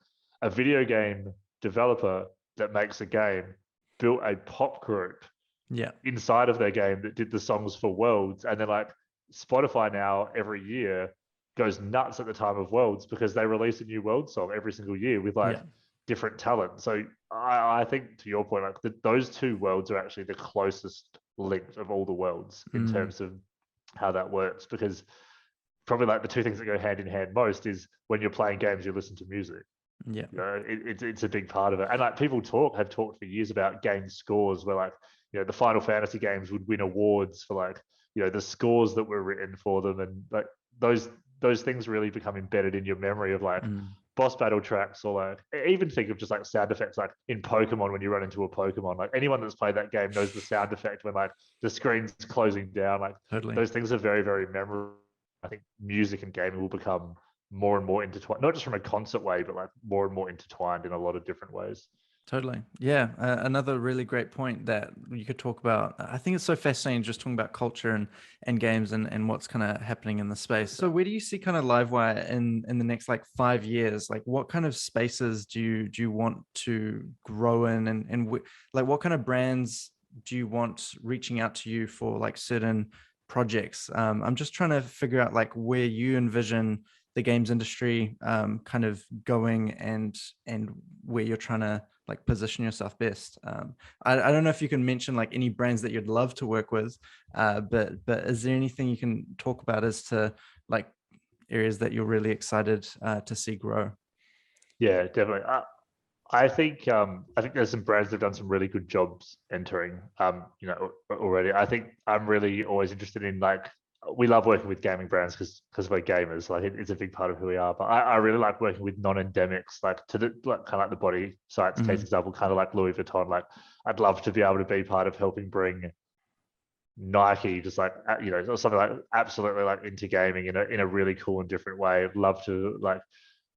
a video game developer that makes a game built a pop group inside of their game that did the songs for Worlds. And then like Spotify now every year goes nuts at the time of Worlds because they release a new World song every single year with like different talent. So I think to your point, like those two worlds are actually the closest linked of all the worlds in terms of how that works, because probably like the two things that go hand in hand most is when you're playing games, you listen to music. You know, it's a big part of it. And like people have talked for years about game scores where like, you know, the Final Fantasy games would win awards for like, you know, the scores that were written for them. And like those things really become embedded in your memory of like boss battle tracks, or like even think of just like sound effects, like in Pokemon when you run into a Pokemon. Like anyone that's played that game knows the sound effect when like the screen's closing down. Like those things are very, very memorable. I think music and gaming will become more and more intertwined, not just from a concert way, but like more and more intertwined in a lot of different ways. Totally. Yeah. Another really great point that you could talk about. I think it's so fascinating just talking about culture and games and what's kind of happening in the space. So where do you see kind of Livewire in the next like 5 years? Like what kind of spaces do you want to grow in, and like what kind of brands do you want reaching out to you for like certain projects? I'm just trying to figure out like where you envision the games industry kind of going, and where you're trying to like position yourself best. I don't know if you can mention like any brands that you'd love to work with, but is there anything you can talk about as to like areas that you're really excited to see grow? Yeah, definitely. I think there's some brands that have done some really good jobs entering, you know, already. I think I'm really always interested in like, we love working with gaming brands because we're gamers. Like it's a big part of who we are. But I really like working with non-endemics, like to the like kind of like the body sites case example, kind of like Louis Vuitton. Like I'd love to be able to be part of helping bring Nike, just like, you know, something like absolutely like into gaming in a really cool and different way. I'd love to like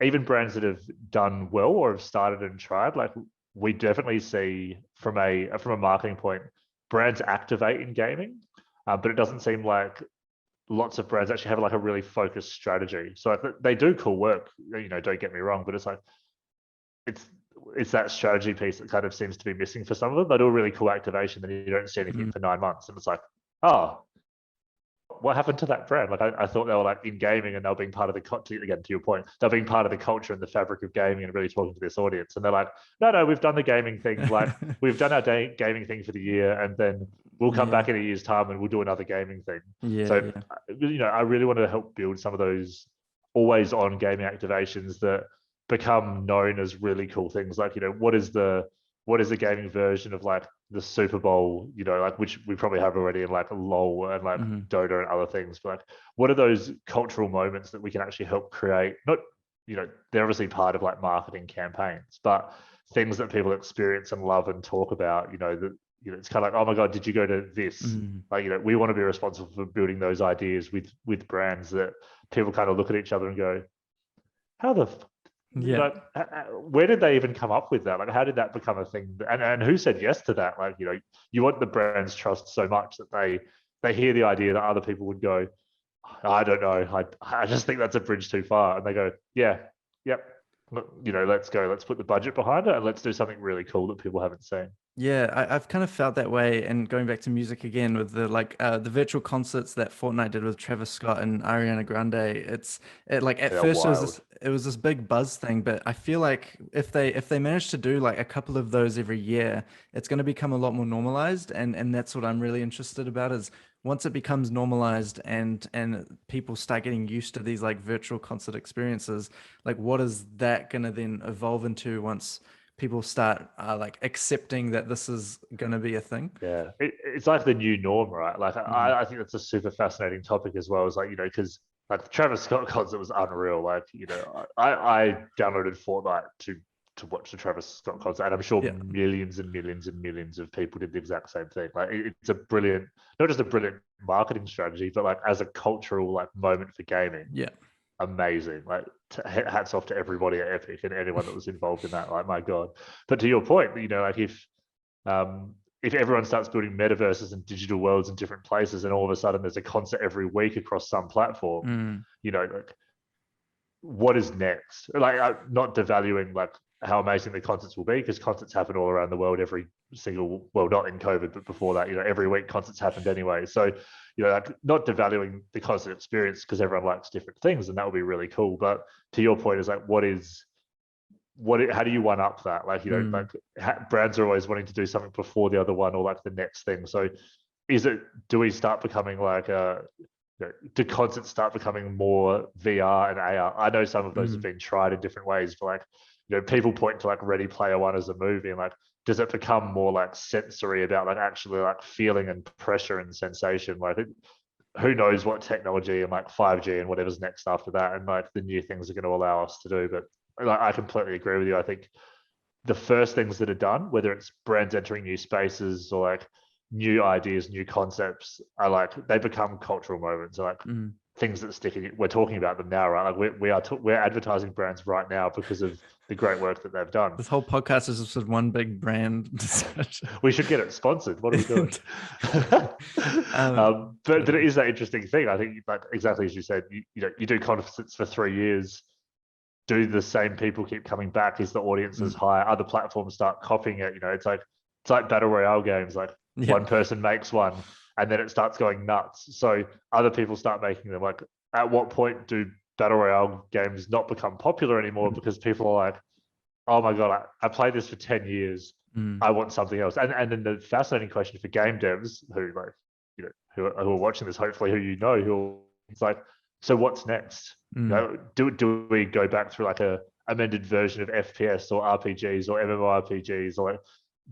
even brands that have done well or have started and tried. Like we definitely see from a marketing point, brands activate in gaming, but it doesn't seem like lots of brands actually have like a really focused strategy. So they do cool work, you know, don't get me wrong, but it's like it's that strategy piece that kind of seems to be missing for some of them. They do a really cool activation, then you don't see anything for 9 months, and it's like, oh, what happened to that brand? Like I thought they were like in gaming and they were being part of the, again, to your point, they're being part of the culture and the fabric of gaming and really talking to this audience. And they're like, no, we've done the gaming thing. Like we've done our gaming thing for the year, and then we'll come back in a year's time and we'll do another gaming thing. So, I really want to help build some of those always on gaming activations that become known as really cool things. Like, what is the gaming version of like the Super Bowl, like, which we probably have already in like LOL and like Dota and other things, but like, what are those cultural moments that we can actually help create? Not, they're obviously part of like marketing campaigns, but things that people experience and love and talk about, that, it's kind of like, oh my God, did you go to this? Like, we want to be responsible for building those ideas with brands that people kind of look at each other and go, how the like, where did they even come up with that? Like, how did that become a thing? And who said yes to that? Like, you want the brand's trust so much that they hear the idea that other people would go, I don't know, I just think that's a bridge too far, and they go, yep, let's go, let's put the budget behind it and let's do something really cool that people haven't seen. I've kind of felt that way. And going back to music again, with the virtual concerts that Fortnite did with Travis Scott and Ariana Grande, at first it was this big buzz thing, but I feel like if they manage to do like a couple of those every year, it's going to become a lot more normalized. And that's what I'm really interested about, is once it becomes normalized and people start getting used to these like virtual concert experiences, like what is that going to then evolve into once people start like accepting that this is going to be a thing? It's like the new norm, right? Like I think that's a super fascinating topic as well. Is like, because like the Travis Scott concert was unreal. Like, I downloaded Fortnite to watch the Travis Scott concert, and I'm sure millions and millions and millions of people did the exact same thing. Like, it's a brilliant, not just a brilliant marketing strategy, but like as a cultural like moment for gaming. Amazing. Like, hats off to everybody at Epic and anyone that was involved in that. Like, my God. But to your point, like if everyone starts building metaverses and digital worlds in different places, and all of a sudden there's a concert every week across some platform, like, what is next? Like, not devaluing like how amazing the concerts will be, because concerts happen all around the world every single, well, not in COVID, but before that, every week concerts happened anyway. So, like, not devaluing the concert experience, because everyone likes different things, and that would be really cool. But to your point, is like, how do you one up that? Like, brands are always wanting to do something before the other one, or like the next thing. So do we start becoming like do concerts start becoming more VR and AR? I know some of those have been tried in different ways, but like, people point to like Ready Player One as a movie, and like, does it become more like sensory, about like actually like feeling and pressure and sensation? Like, who knows what technology and like 5G and whatever's next after that, and like the new things are going to allow us to do. But like, I completely agree with you. I think the first things that are done, whether it's brands entering new spaces or like new ideas, new concepts, are like, they become cultural moments, like things that stick. We're talking about them now, right? Like, we're advertising brands right now because of the great work that they've done. This whole podcast is just one big brand. We should get it sponsored. What are we doing? But it is that interesting thing. I think, like, exactly as you said, you do concerts for 3 years. Do the same people keep coming back? Is the audience as high? Other platforms start copying it. It's like battle royale games. Like, one person makes one, and then it starts going nuts. So other people start making them. Like, at what point do battle royale games not become popular anymore, because people are like, oh my God, I played this for 10 years. I want something else. And then the fascinating question for game devs who, like, who are watching this, hopefully, who it's like, so what's next? Do we go back through like a amended version of FPS or RPGs or MMORPGs, or like,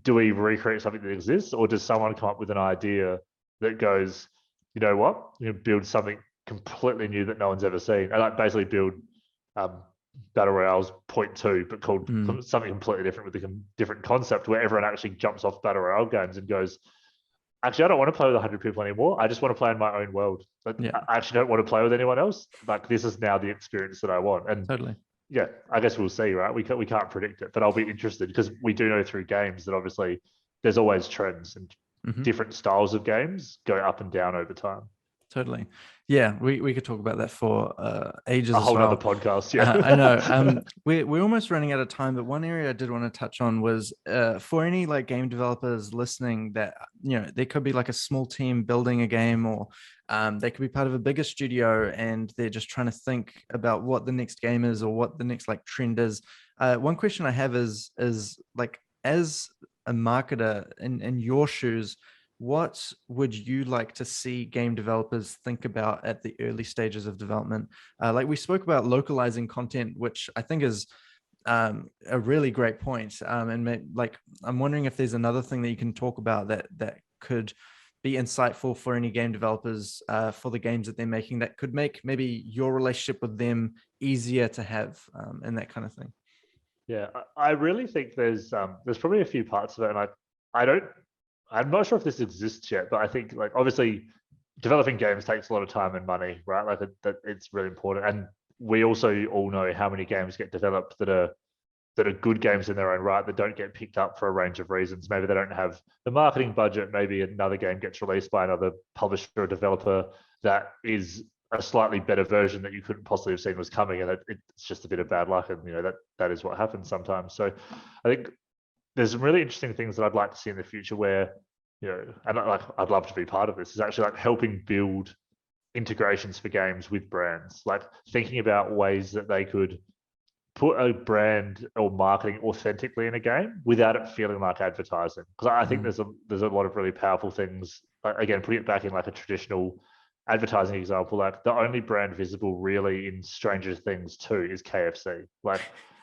do we recreate something that exists, or does someone come up with an idea that goes, you know what, build something completely new that no one's ever seen, and like basically build battle royales 0.2, but called something completely different, with a different concept, where everyone actually jumps off battle royale games and goes, actually, I don't want to play with 100 people anymore. I just want to play in my own world. I actually don't want to play with anyone else. Like, this is now the experience that I want. And totally. Yeah, I guess we'll see, right? We can't predict it, but I'll be interested, because we do know through games that obviously there's always trends, and different styles of games go up and down over time. Totally. Yeah, we could talk about that for ages A as whole nother well. podcast. Yeah. I know. We're almost running out of time, but one area I did want to touch on was for any like game developers listening that, you know, they could be like a small team building a game, or they could be part of a bigger studio and they're just trying to think about what the next game is or what the next like trend is. One question I have is like, as a marketer in your shoes, what would you like to see game developers think about at the early stages of development? Like we spoke about localizing content, which I think is a really great point. Like I'm wondering if there's another thing that you can talk about that could be insightful for any game developers for the games that they're making, that could make maybe your relationship with them easier to have, and that kind of thing. Yeah, I really think there's probably a few parts of it, and I'm not sure if this exists yet, but I think like obviously developing games takes a lot of time and money, right? Like that it's really important, and we also all know how many games get developed that are good games in their own right that don't get picked up for a range of reasons. Maybe they don't have the marketing budget. Maybe another game gets released by another publisher or developer that is a slightly better version that you couldn't possibly have seen was coming, and it's just a bit of bad luck. And that is what happens sometimes. So I think there's some really interesting things that I'd like to see in the future where, and like I'd love to be part of this, is actually like helping build integrations for games with brands, like thinking about ways that they could put a brand or marketing authentically in a game without it feeling like advertising. Because I think there's a lot of really powerful things. Again, putting it back in like a traditional advertising example, like the only brand visible really in Stranger Things 2 is KFC. Like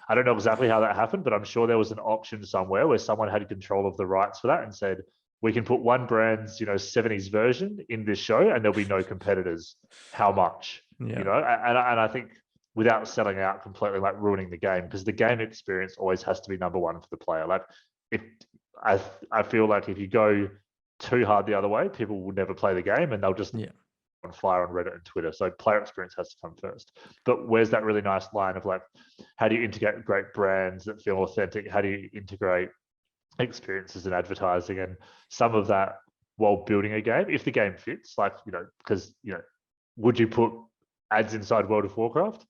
I don't know exactly how that happened, but I'm sure there was an option somewhere where someone had control of the rights for that and said, we can put one brand's 70s version in this show and there'll be no competitors. How much? Yeah. And I think without selling out completely, like ruining the game, because the game experience always has to be number one for the player. Like if I feel like if you go too hard the other way, people will never play the game and they'll just on fire on Reddit and Twitter. So player experience has to come first. But where's that really nice line of like, how do you integrate great brands that feel authentic? How do you integrate experiences in advertising? And some of that while building a game, if the game fits, like, because, would you put ads inside World of Warcraft?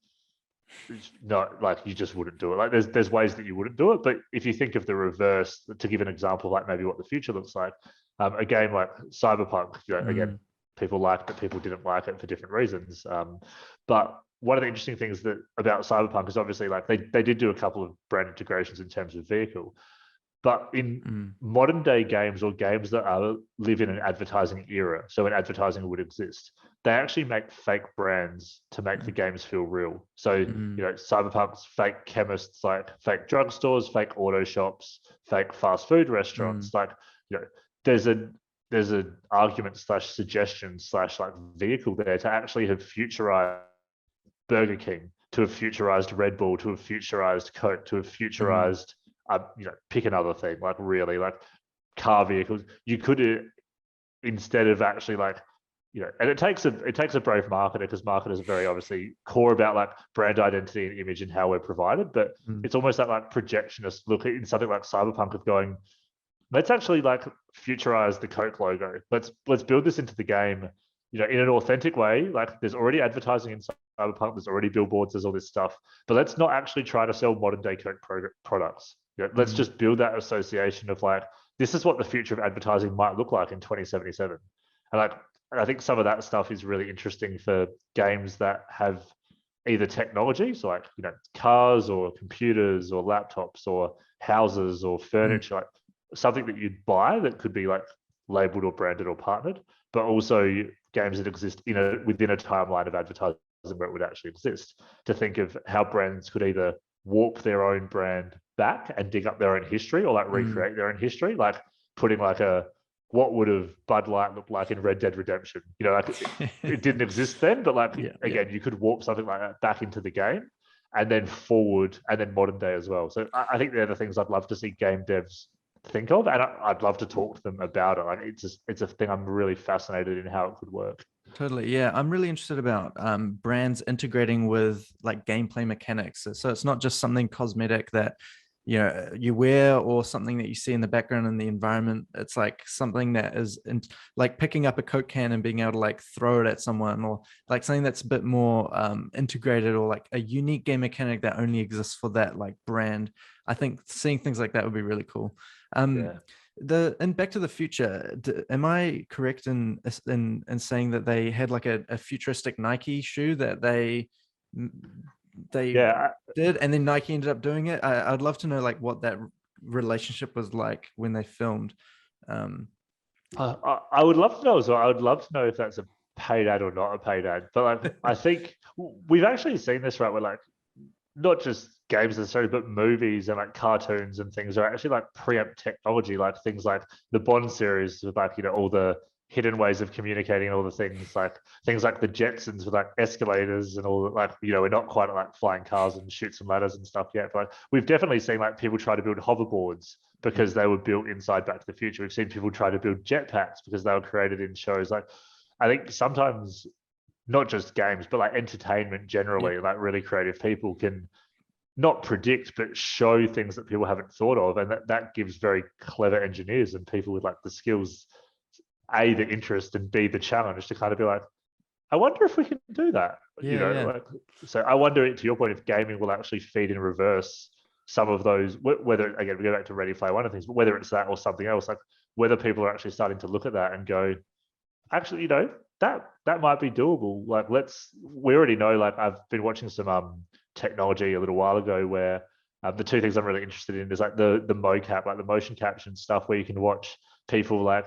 No, like you just wouldn't do it. Like there's ways that you wouldn't do it, but if you think of the reverse, to give an example, like maybe what the future looks like, a game like Cyberpunk, again, people liked it, people didn't like it for different reasons. But one of the interesting things about Cyberpunk is obviously like they did do a couple of brand integrations in terms of vehicle. But in modern day games or games that live in an advertising era, so when advertising would exist, they actually make fake brands to make the games feel real. So, Cyberpunk's fake chemists, like fake drugstores, fake auto shops, fake fast food restaurants. Like, there's an argument / suggestion / like vehicle there to actually have futurized Burger King, to have futurized Red Bull, to have futurized Coke, to have futurized pick another thing, like really like car vehicles. You could, instead of actually like, and it takes a brave marketer, because marketers are very obviously core about like brand identity and image and how we're provided. But it's almost that like projectionist look in something like Cyberpunk of going, let's actually like futurize the Coke logo. Let's build this into the game, in an authentic way. Like there's already advertising in Cyberpunk, there's already billboards, there's all this stuff, but let's not actually try to sell modern day Coke products. Let's just build that association of like, this is what the future of advertising might look like in 2077. And I think some of that stuff is really interesting for games that have either technology, so like, cars or computers or laptops or houses or furniture, like something that you'd buy that could be like labeled or branded or partnered, but also games that exist within a timeline of advertising where it would actually exist, to think of how brands could either warp their own brand back and dig up their own history, or like recreate their own history, like putting like what would have Bud Light looked like in Red Dead Redemption? Like it didn't exist then, but like again, you could warp something like that back into the game, and then forward, and then modern day as well. So I think they're the things I'd love to see game devs think of, and I'd love to talk to them about it. Like it's a thing I'm really fascinated in how it could work. Totally. Yeah. I'm really interested about brands integrating with like gameplay mechanics. So it's not just something cosmetic that, you wear, or something that you see in the background in the environment. It's like something that is like picking up a Coke can and being able to like throw it at someone, or like something that's a bit more integrated, or like a unique game mechanic that only exists for that like brand. I think seeing things like that would be really cool. Yeah. And Back to the Future, am I correct in saying that they had like a futuristic Nike shoe that they Yeah. did, and then Nike ended up doing it? I'd love to know like what that relationship was like when they filmed. I would love to know as well. I would love to know if that's a paid ad or not a paid ad. But like, I think we've actually seen this, right? Where like not just games necessarily, but movies and like cartoons and things are actually like preempt technology, like things like the Bond series with like, all the hidden ways of communicating and all the things like the Jetsons with like escalators and all like, we're not quite at like flying cars and chutes and ladders and stuff yet. But like, we've definitely seen like people try to build hoverboards because they were built inside Back to the Future. We've seen people try to build jetpacks because they were created in shows. Like, I think sometimes not just games, but like entertainment generally, like really creative people can not predict, but show things that people haven't thought of. And that gives very clever engineers and people with like the skills, A, the interest, and B, the challenge to kind of be like, I wonder if we can do that. Like, so I wonder, to your point, if gaming will actually feed in reverse some of those, whether, again, we go back to Ready Player One of things, but whether it's that or something else, like whether people are actually starting to look at that and go, actually, that might be doable. Like, we already know, like I've been watching some technology a little while ago where the two things I'm really interested in is like the mocap, like the motion caption stuff, where you can watch people like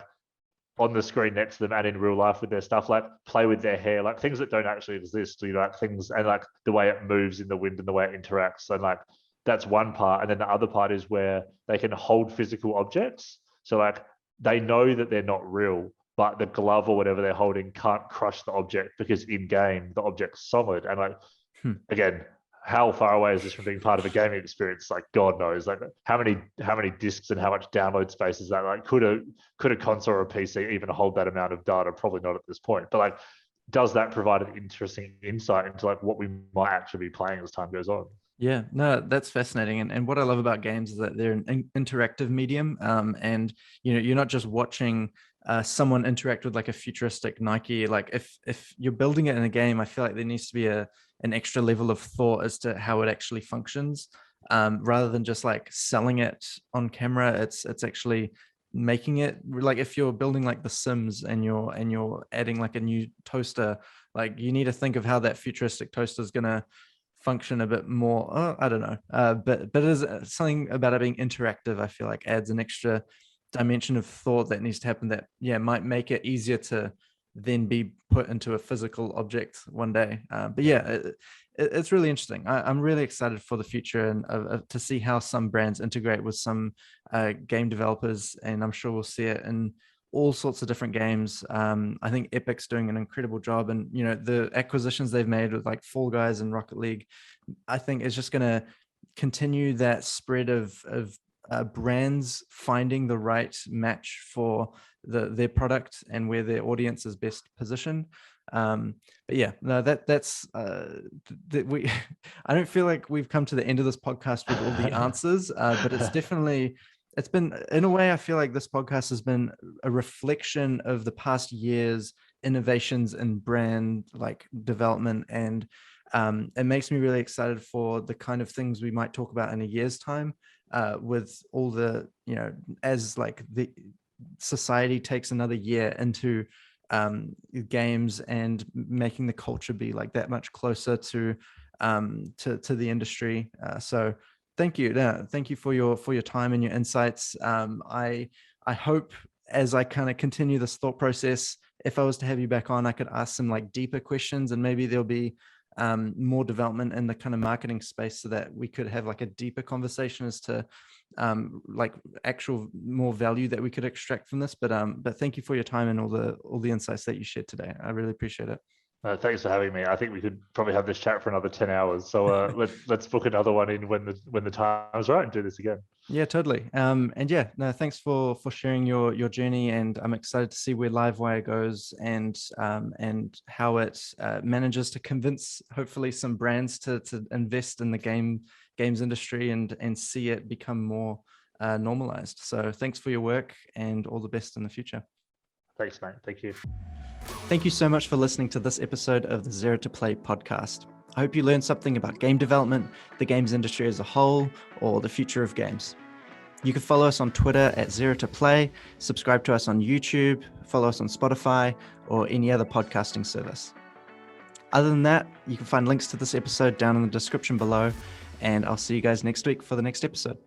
on the screen next to them and in real life with their stuff, like play with their hair, like things that don't actually exist, like things, and like the way it moves in the wind and the way it interacts. And like, that's one part. And then the other part is where they can hold physical objects. So like, they know that they're not real, but the glove or whatever they're holding can't crush the object because in game the object's solid. And like, again, how far away is this from being part of a gaming experience? Like, God knows. Like, how many discs and how much download space is that? Like, could a console or a PC even hold that amount of data? Probably not at this point. But like, does that provide an interesting insight into like what we might actually be playing as time goes on? Yeah, no, that's fascinating. And what I love about games is that they're an interactive medium. And you're not just watching someone interact with like a futuristic Nike. Like if you're building it in a game, I feel like there needs to be an extra level of thought as to how it actually functions. Rather than just like selling it on camera, it's actually making it, like if you're building like the Sims and you're adding like a new toaster, like you need to think of how that futuristic toaster is gonna function a bit more. I don't know, but it is something about it being interactive. I feel like adds an extra dimension of thought that needs to happen, that might make it easier to then be put into a physical object one day. But it's really interesting. I'm really excited for the future and to see how some brands integrate with some game developers, and I'm sure we'll see it in all sorts of different games. I think Epic's doing an incredible job, and the acquisitions they've made with like Fall Guys and Rocket League, I think is just going to continue that spread of brands finding the right match for their product and where their audience is best positioned. But yeah, no, that's we. I don't feel like we've come to the end of this podcast with all the answers, but it's been, in a way, I feel like this podcast has been a reflection of the past year's innovations in brand like development, and it makes me really excited for the kind of things we might talk about in a year's time, with all the, as like the society takes another year into games and making the culture be like that much closer to the industry. So thank you. Thank you for your time and your insights. I hope, as I kind of continue this thought process, if I was to have you back on, I could ask some like deeper questions, and maybe there'll be more development in the kind of marketing space, so that we could have like a deeper conversation as to like actual more value that we could extract from this. But thank you for your time and all the insights that you shared today. I really appreciate it. Thanks for having me. I think we could probably have this chat for another 10 hours. So let's book another one in when the time's right and do this again. Yeah, totally. And yeah, no, thanks for sharing your journey, and I'm excited to see where Livewire goes, and how it manages to convince hopefully some brands to invest in the games industry and see it become more normalized. So thanks for your work, and all the best in the future. Thanks, mate. Thank you. Thank you so much for listening to this episode of the Zero to Play podcast. I hope you learned something about game development, the games industry as a whole, or the future of games. You can follow us on Twitter at Zero to Play, subscribe to us on YouTube, follow us on Spotify, or any other podcasting service. Other than that, you can find links to this episode down in the description below, and I'll see you guys next week for the next episode.